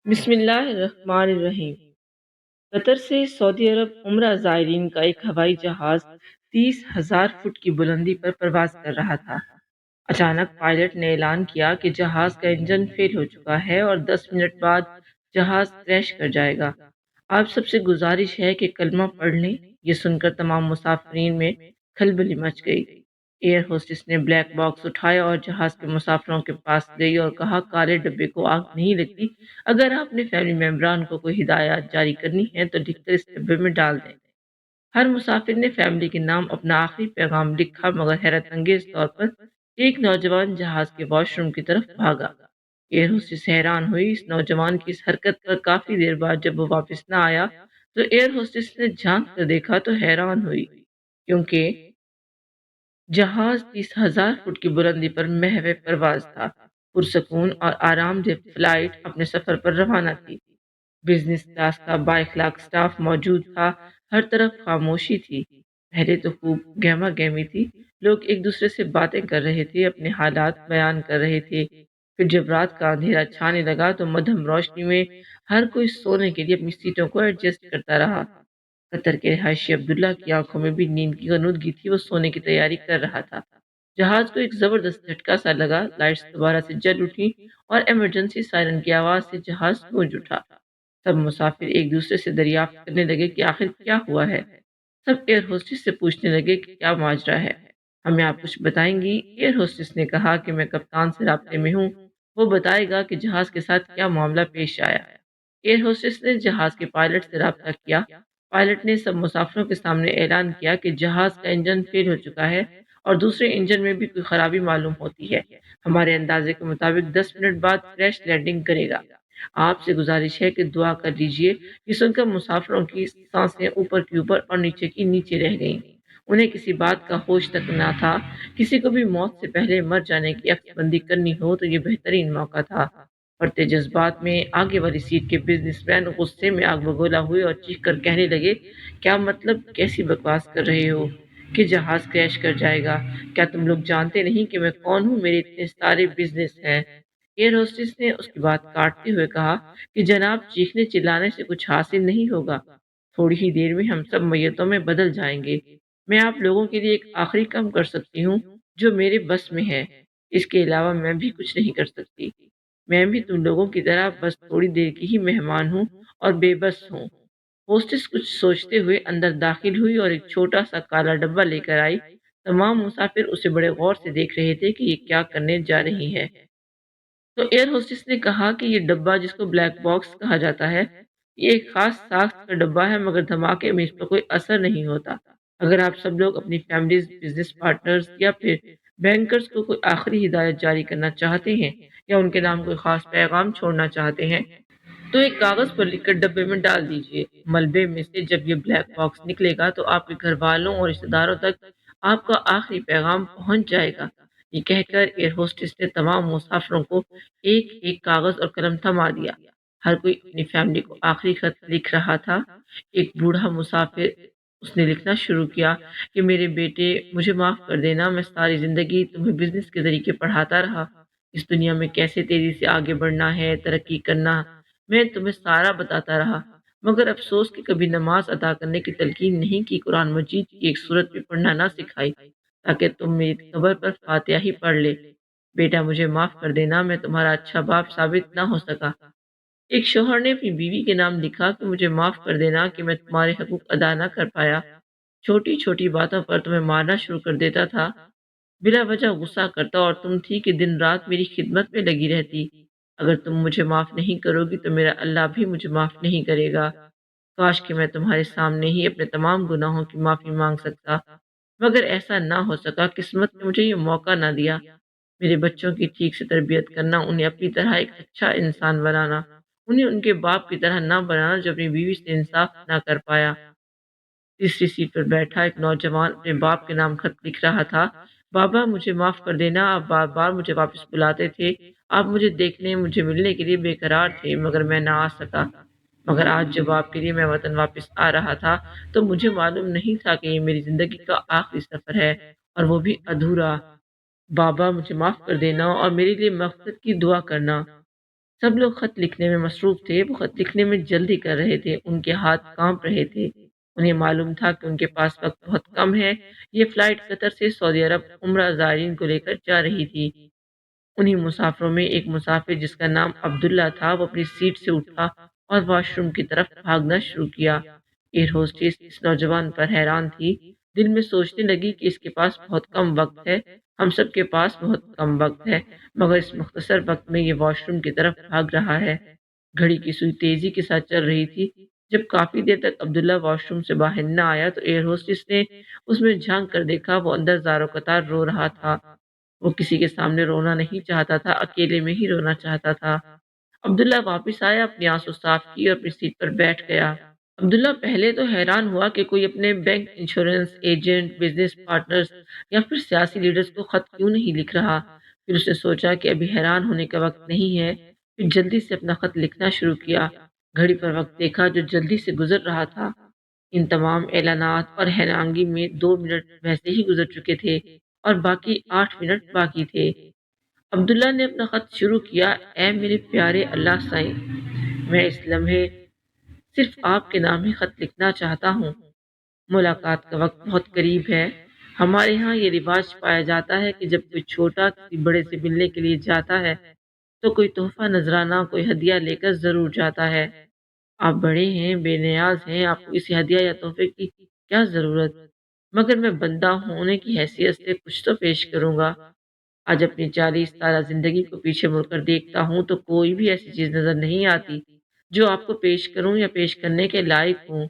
बिस्मिल्लाहिर्रहमानिर्रहीम। कतर से सऊदी अरब उम्रा ज़ायरीन का एक हवाई जहाज़ 30,000 फुट की बुलंदी पर परवाज कर रहा था। अचानक पायलट ने ऐलान किया कि जहाज़ का इंजन फेल हो चुका है और 10 मिनट बाद जहाज़ क्रैश कर जाएगा। आप सबसे गुजारिश है कि कलमा पढ़ लें। ये सुनकर तमाम मुसाफिरीन में खलबली मच गई। एयर होस्टेस ने ब्लैक बॉक्स उठाया और जहाज़ के मुसाफिरों के पास गई और कहा, काले डब्बे को आग नहीं लगती। अगर आप अपने फैमिली मेम्बरान को कोई हिदायत जारी करनी है तो लिखकर इस डब्बे में डाल दें। हर मुसाफिर ने फैमिली के नाम अपना आखिरी पैगाम लिखा, मगर हैरत अंगेज तौर पर एक नौजवान जहाज के वॉशरूम की तरफ भागा। एयर होस्टेस हैरान हुई। इस नौजवान की इस हरकत पर काफी देर बाद जब वो वापस न आया तो एयर होस्टेस ने झांक कर देखा तो हैरान हुई, क्योंकि जहाज 30,000 फुट की बुलंदी पर महवे परवाज था। पुरसकून और आरामदेह फ्लाइट अपने सफर पर रवाना थी। बिजनेस क्लास का बाइखलाक स्टाफ मौजूद था। हर तरफ खामोशी थी। पहले तो खूब गहमा गहमी थी। लोग एक दूसरे से बातें कर रहे थे, अपने हालात बयान कर रहे थे। फिर जब रात का अंधेरा छाने लगा तो मध्यम रोशनी में हर कोई सोने के लिए अपनी सीटों को एडजस्ट करता रहा। कतर के रिहायशी अब्दुल्ला की आंखों में भी नींद की गनूदगी थी। वो सोने की तैयारी कर रहा था। जहाज को एक जबरदस्त झटका सा लगा। लाइट्स दोबारा से जल उठी और इमरजेंसी सायरन की आवाज से जहाज गूंज उठा। सब मुसाफिर एक दूसरे से दरियाफ्त करने लगे कि आखिर क्या हुआ है। सब एयर होस्टेस से पूछने लगे कि क्या माजरा है। हमें आप कुछ बताएंगी? एयर होस्टेस ने कहा कि मैं कप्तान से राब्ते में हूँ। वो बताएगा कि जहाज के साथ क्या मामला पेश आया। एयर होस्टेस ने जहाज के पायलट से रब्ता किया। पायलट ने सब मुसाफिरों के सामने ऐलान किया कि जहाज का इंजन फेल हो चुका है और दूसरे इंजन में भी कोई खराबी मालूम होती है। हमारे अंदाजे के मुताबिक 10 मिनट बाद क्रैश लैंडिंग करेगा। आपसे गुजारिश है कि दुआ कर लीजिए। ये सुनकर मुसाफिरों की सांसें ऊपर की ऊपर और नीचे की नीचे रह गईं। उन्हें किसी बात का होश तक ना था। किसी को भी मौत से पहले मर जाने की अक्सबंदी करनी हो तो ये बेहतरीन मौका था। बढ़ते जज्बात में आगे वाली सीट के बिजनेसमैन गुस्से में आग बगोला हुए और चीख कर कहने लगे, क्या मतलब, कैसी बकवास कर रहे हो कि जहाज क्रैश कर जाएगा? क्या तुम लोग जानते नहीं कि मैं कौन हूँ? मेरे इतने सारे बिजनेस हैं। एयर होस्टेस ने उसकी बात काटते हुए कहा कि जनाब, चीखने चिल्लाने से कुछ हासिल नहीं होगा। थोड़ी ही देर में हम सब मैयतों में बदल जाएंगे। मैं आप लोगों के लिए एक आखिरी काम कर सकती हूँ जो मेरे बस में है। इसके अलावा मैं भी कुछ नहीं कर सकती। मैं भी तुम लोगों की तरह बस थोड़ी देर की ही मेहमान हूँ और बेबस हूँ। होस्टेस कुछ सोचते हुए अंदर दाखिल हुई और एक छोटा सा काला डब्बा लेकर आई। तमाम मुसाफिर उसे बड़े गौर से देख रहे थे कि ये क्या करने जा रही है। तो एयर होस्टेस ने कहा कि ये डब्बा, जिसको ब्लैक बॉक्स कहा जाता है, ये एक खास साख्त का डब्बा है, मगर धमाके में इस पर कोई असर नहीं होता। अगर आप सब लोग अपनी फैमिलीज, बिजनेस पार्टनर्स या फिर बैंकर्स को कोई आखिरी हिदायत जारी करना चाहते हैं या उनके नाम कोई खास पैगाम छोड़ना चाहते हैं तो एक कागज पर लिखकर डब्बे में डाल दीजिए। मलबे में से जब ये ब्लैक बॉक्स निकलेगा तो आपके घर वालों और रिश्तेदारों तक आपका आखिरी पैगाम पहुंच जाएगा। ये कहकर एयर होस्टेस ने तमाम मुसाफिरों को एक एक कागज और कलम थमा दिया। हर कोई अपनी फैमिली को आखिरी खत लिख रहा था। एक बूढ़ा मुसाफिर, उसने लिखना शुरू किया कि मेरे बेटे, मुझे माफ कर देना। मैं सारी जिंदगी तुम्हें बिजनेस के तरीके पढ़ाता रहा। इस दुनिया में कैसे तेजी से आगे बढ़ना है, तरक्की करना, मैं तुम्हें सारा बताता रहा, मगर अफसोस कि कभी नमाज अदा करने की तलकीन नहीं की, कुरान मजीद की एक सूरत भी पढ़ना ना सिखाई, ताकि तुम मेरी कब्र पर फातिहा ही पढ़ ले। बेटा, मुझे माफ कर देना, मैं तुम्हारा अच्छा बाप साबित ना हो सका। एक शौहर ने अपनी बीवी के नाम लिखा कि मुझे माफ कर देना कि मैं तुम्हारे हकूक अदा ना कर पाया। छोटी छोटी बातों पर तुम्हें मारना शुरू कर देता था, बिला वजह गुस्सा करता, और तुम थी कि दिन रात मेरी खिदमत में लगी रहती। अगर तुम मुझे माफ़ नहीं करोगी तो मेरा अल्लाह भी मुझे माफ़ नहीं करेगा। काश कि मैं तुम्हारे सामने ही अपने तमाम गुनाहों की माफ़ी मांग सकता, मगर ऐसा ना हो सका। किस्मत ने मुझे ये मौका ना दिया। मेरे बच्चों की ठीक से तरबियत करना, उन्हें अपनी तरह एक अच्छा इंसान बनाना, उन्हें उनके बाप की तरह ना बनाना जो अपनी बीवी से इंसाफ ना कर पाया। तीसरी सीट पर बैठा एक नौजवान अपने बाप के नाम खत लिख रहा था। बाबा, मुझे माफ कर देना, आप बार बार मुझे वापस बुलाते थे। आप मुझे देखने, मुझे मिलने के लिए बेकरार थे, मगर मैं ना आ सका। मगर आज जब आपके लिए मैं वतन वापस आ रहा था तो मुझे मालूम नहीं था कि ये मेरी जिंदगी का आखिरी सफर है, और वो भी अधूरा। बाबा, मुझे माफ कर देना और मेरे लिए मग़फ़िरत की दुआ करना। सब लोग खत लिखने में मसरूफ थे, वो खत लिखने में जल्दी कर रहे थे, उनके हाथ कांप रहे थे। उन्हें मालूम था कि उनके पास वक्त बहुत कम है। ये फ्लाइट कतर से सऊदी अरब उम्रा ज़ायरीन को लेकर जा रही थी। उन्हीं मुसाफिरों में एक मुसाफिर जिसका नाम अब्दुल्ला था, वो अपनी सीट से उठा और वॉशरूम की तरफ भागना शुरू किया। एयर होस्टेस इस नौजवान पर हैरान थी। दिल में सोचने लगी कि इसके पास बहुत कम वक्त है, हम सब के पास बहुत कम वक्त है, मगर इस मुख्तसर वक्त में ये वॉशरूम की तरफ भाग रहा है। घड़ी की सुई तेजी के साथ चल रही थी। जब काफी देर तक अब्दुल्ला वॉशरूम से बाहर न आया तो एयर होस्टेस ने उसमें झांक कर देखा, वो अंदर ज़ारो कतार रो रहा था। वो किसी के सामने रोना नहीं चाहता था, अकेले में ही रोना चाहता था। अब्दुल्ला वापस आया, अपनी आंसू साफ की और अपनी सीट पर बैठ गया। अब्दुल्ला पहले तो हैरान हुआ कि कोई अपने bank, insurance agent, business partners या फिर सियासी लीडर्स को खत क्यों नहीं लिख रहा। फिर उसने सोचा कि अभी हैरान होने का वक्त नहीं है। फिर जल्दी से अपना खत लिखना शुरू किया। घड़ी पर वक्त देखा जो जल्दी से गुजर रहा था। इन तमाम ऐलानात और हैरानगी में 2 मिनट वैसे ही गुजर चुके थे और बाकी 8 मिनट बाकी थे। अब्दुल्ला ने अपना खत शुरू किया। ए मेरे प्यारे अल्लाह साईं, मैं इस लम्हे सिर्फ आपके नाम ही खत लिखना चाहता हूँ। मुलाकात का वक्त बहुत करीब है। हमारे यहाँ ये रिवाज पाया जाता है कि जब कोई छोटा किसी बड़े से मिलने के लिए जाता है तो कोई तोहफा नजराना, कोई हदिया लेकर जरूर जाता है। आप बड़े हैं, बेनियाज हैं, आपको किसी हदिया या तोहफे की क्या जरूरत, मगर मैं बंदा होने की हैसियत से कुछ तो पेश करूंगा। आज अपनी 40 साल जिंदगी को पीछे मुड़कर देखता हूँ तो कोई भी ऐसी चीज नजर नहीं आती जो आपको पेश करूं या पेश करने के लायक हूँ।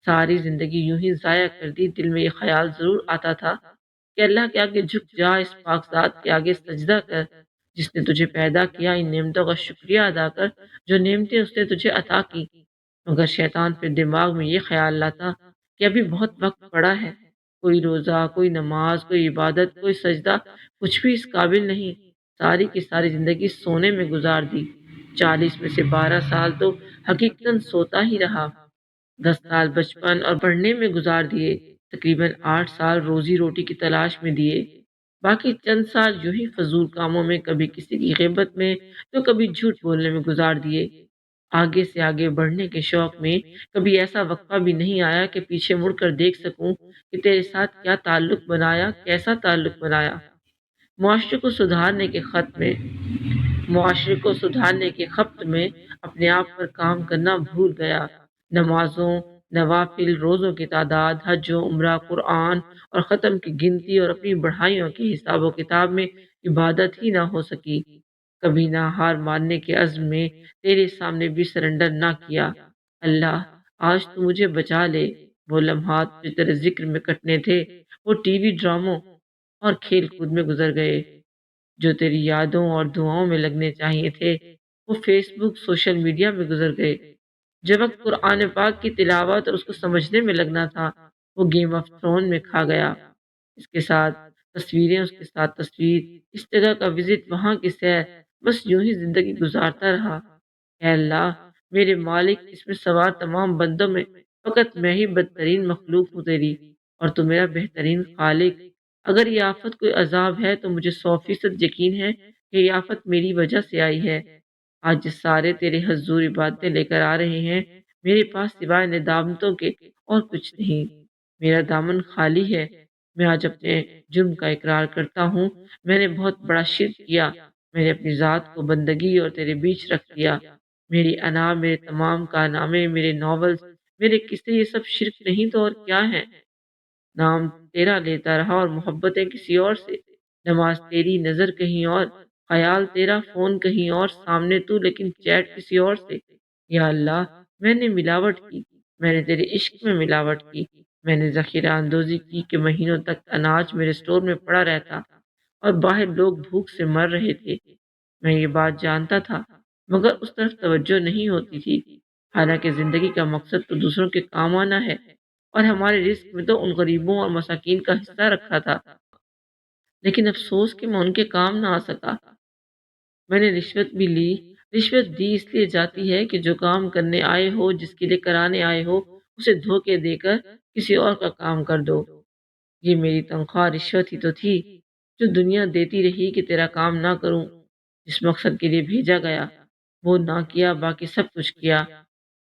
सारी जिंदगी यूं ही जाया कर दी। दिल में ये ख्याल जरूर आता था कि अल्लाह के आगे झुक जा, इस पाकज़ात के आगे सजदा कर, जिसने तुझे पैदा किया, इन नेमतों का शुक्रिया अदा कर जो नेमतें उसने तुझे अता की। मगर शैतान फिर दिमाग में ये ख्याल लाता कि अभी बहुत वक्त पड़ा है। कोई रोज़ा, कोई नमाज, कोई इबादत, कोई सजदा, कुछ भी इस काबिल नहीं। सारी की सारी ज़िंदगी सोने में गुजार दी। 40 में से 12 साल तो हकीकतन सोता ही रहा। 10 साल बचपन और पढ़ने में गुजार दिए। तकरीबन 8 साल रोजी रोटी की तलाश में दिए। बाकी चंद साल यूं ही फजूल कामों में, कभी किसी की गिबत में तो कभी झूठ बोलने में गुजार दिए। आगे से आगे बढ़ने के शौक में कभी ऐसा वक्फा भी नहीं आया कि पीछे मुड़कर देख सकूं कि तेरे साथ क्या ताल्लुक बनाया, कैसा ताल्लुक बनाया। मुआशरे को सुधारने के खत में मुआशरे को सुधारने के खप्त में अपने आप पर काम करना भूल गया। नमाजों, नवाफिल, रोज़ों की तादाद, हज, उम्रा, कुरान और ख़त्म की गिनती और अपनी बढ़ाइयों के हिसाब व किताब में इबादत ही ना हो सकी। कभी ना हार मानने के अज़्म में तेरे सामने भी सरेंडर ना किया। अल्लाह, आज तू मुझे बचा ले। वो लम्हात जो तेरे जिक्र में कटने थे, वो टीवी ड्रामों और खेल कूद में गुजर गए। जो तेरी यादों और दुआओं में लगने चाहिए थे, वो फेसबुक, सोशल मीडिया में गुजर गए। जब वक्त कुरान पाक की तिलावत और उसको समझने में लगना था, वो गेम ऑफ थ्रोन में खा गया। इसके साथ तस्वीरें, उसके साथ तस्वीर, इस जगह का विजिट, वहाँ की सैर, बस यूं ही जिंदगी गुजारता रहा। ऐ अल्लाह, मेरे मालिक, इसमें सवार तमाम बंदों में फकत मैं ही बदतरीन मखलूक हूँ तेरी, और तू मेरा बेहतरीन खालिक। अगर ये आफत कोई अजाब है तो मुझे 100% यकीन है कि ये आफत मेरी वजह से आई है। आज जिस सारे तेरे हजूर इबादतें लेकर आ रहे हैं, मेरे पास सिवाय निदामतों के और कुछ नहीं। मेरा दामन खाली है। मैं आज अपने जुर्म का इकरार करता हूँ। मैंने बहुत बड़ा शिर्क किया। मैंने अपनी ज़ात को बंदगी और तेरे बीच रख दिया। मेरी अना, मेरे तमाम कारनामे, मेरे नॉवेल्स, मेरे किस्से, ये सब शिर्क नहीं तो और क्या है। नाम तेरा लेता रहा और मोहब्बतें किसी और से। नमाज तेरी, नजर कहीं और, ख्याल तेरा, फोन कहीं और, सामने तू लेकिन चैट किसी और से। या अल्लाह, मैंने मिलावट की। मैंने तेरे इश्क में मिलावट की। मैंने जखीरा अंदोजी की कि महीनों तक अनाज मेरे स्टोर में पड़ा रहता और बाहर लोग भूख से मर रहे थे। मैं ये बात जानता था, मगर उस तरफ तवज्जो नहीं होती थी। हालांकि जिंदगी का मकसद तो दूसरों के काम आना है, और हमारे रिस्क में तो उन गरीबों और मसाकीन का हिस्सा रखा था। लेकिन अफसोस कि मैं उनके काम ना आ सका। मैंने रिश्वत भी ली। रिश्वत दी इसलिए जाती है कि जो काम करने आए हो, जिसके लिए कराने आए हो, उसे धोखे देकर किसी और का काम कर दो। ये मेरी तनख्वाह रिश्वत ही तो थी, जो दुनिया देती रही कि तेरा काम ना करूं, जिस मकसद के लिए भेजा गया। وہ نہ کیا، باقی سب کچھ کیا۔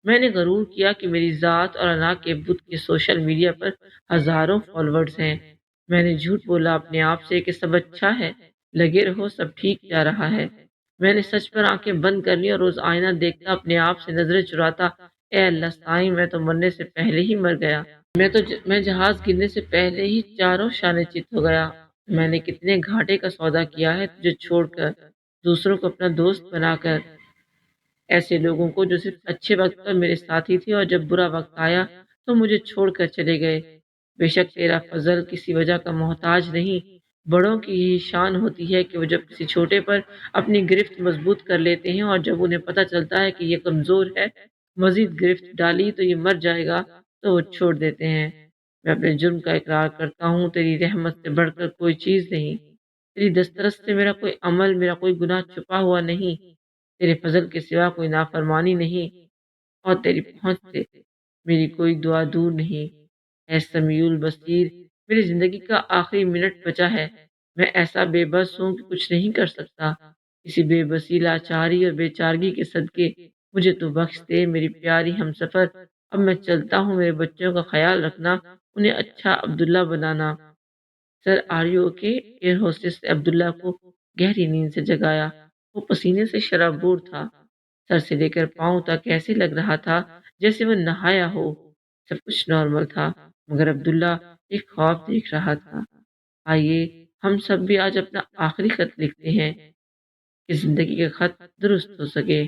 میں نے غرور کیا کہ میری ذات اور اللہ کے بت کے سوشل میڈیا پر ہزاروں فالوورز ہیں۔ میں نے جھوٹ بولا اپنے آپ سے کہ سب اچھا ہے، لگے رہو، سب ٹھیک جا رہا ہے۔ میں نے سچ پر آنکھیں بند کر لی اور روز آئینہ دیکھتا اپنے آپ سے نظریں چراتا، اے اللہ سائیں، میں تو مرنے سے پہلے ہی مر گیا۔ میں جہاز گرنے سے پہلے ہی چاروں شانے چت ہو گیا۔ میں نے کتنے گھاٹے کا سودا کیا ہے تجھے چھوڑ کر، دوسروں کو اپنا دوست بنا کر، ایسے لوگوں کو جو صرف اچھے وقت پر میرے ساتھی تھے اور جب برا وقت آیا تو مجھے چھوڑ کر چلے گئے۔ بے شک تیرا فضل کسی وجہ کا محتاج نہیں۔ بڑوں کی یہی شان ہوتی ہے کہ وہ جب کسی چھوٹے پر اپنی گرفت مضبوط کر لیتے ہیں اور جب انہیں پتہ چلتا ہے کہ یہ کمزور ہے، مزید گرفت ڈالی تو یہ مر جائے گا، تو وہ چھوڑ دیتے ہیں۔ میں اپنے جرم کا اقرار کرتا ہوں، تیری رحمت سے بڑھ کر کوئی چیز نہیں، تیری دسترس سے میرا کوئی عمل، میرا کوئی گناہ چھپا ہوا نہیں، تیرے فضل کے سوا کوئی نافرمانی نہیں، اور تیری پہنچ سے میری کوئی دعا دور نہیں۔ اے سمیع البصیر، میری زندگی کا آخری منٹ بچا ہے، میں ایسا بے بس ہوں کہ کچھ نہیں کر سکتا۔ اسی بے بسی، لاچاری اور بے چارگی کے صدقے مجھے تو بخش دے میری پیاری ہم سفر۔ اب میں چلتا ہوں، میرے بچوں کا خیال رکھنا، انہیں اچھا عبداللہ بنانا۔ سر آر یو کے ایئر ہوسٹس نے عبداللہ کو گہری نیند سے جگایا۔ وہ پسینے سے شرابور تھا، سر سے لے کر پاؤں تک ایسے لگ رہا تھا جیسے وہ نہایا ہو۔ سب کچھ نارمل تھا، مگر عبداللہ ایک خواب دیکھ رہا تھا۔ آئیے ہم سب بھی آج اپنا آخری خط لکھتے ہیں کہ زندگی کا خط درست ہو سکے۔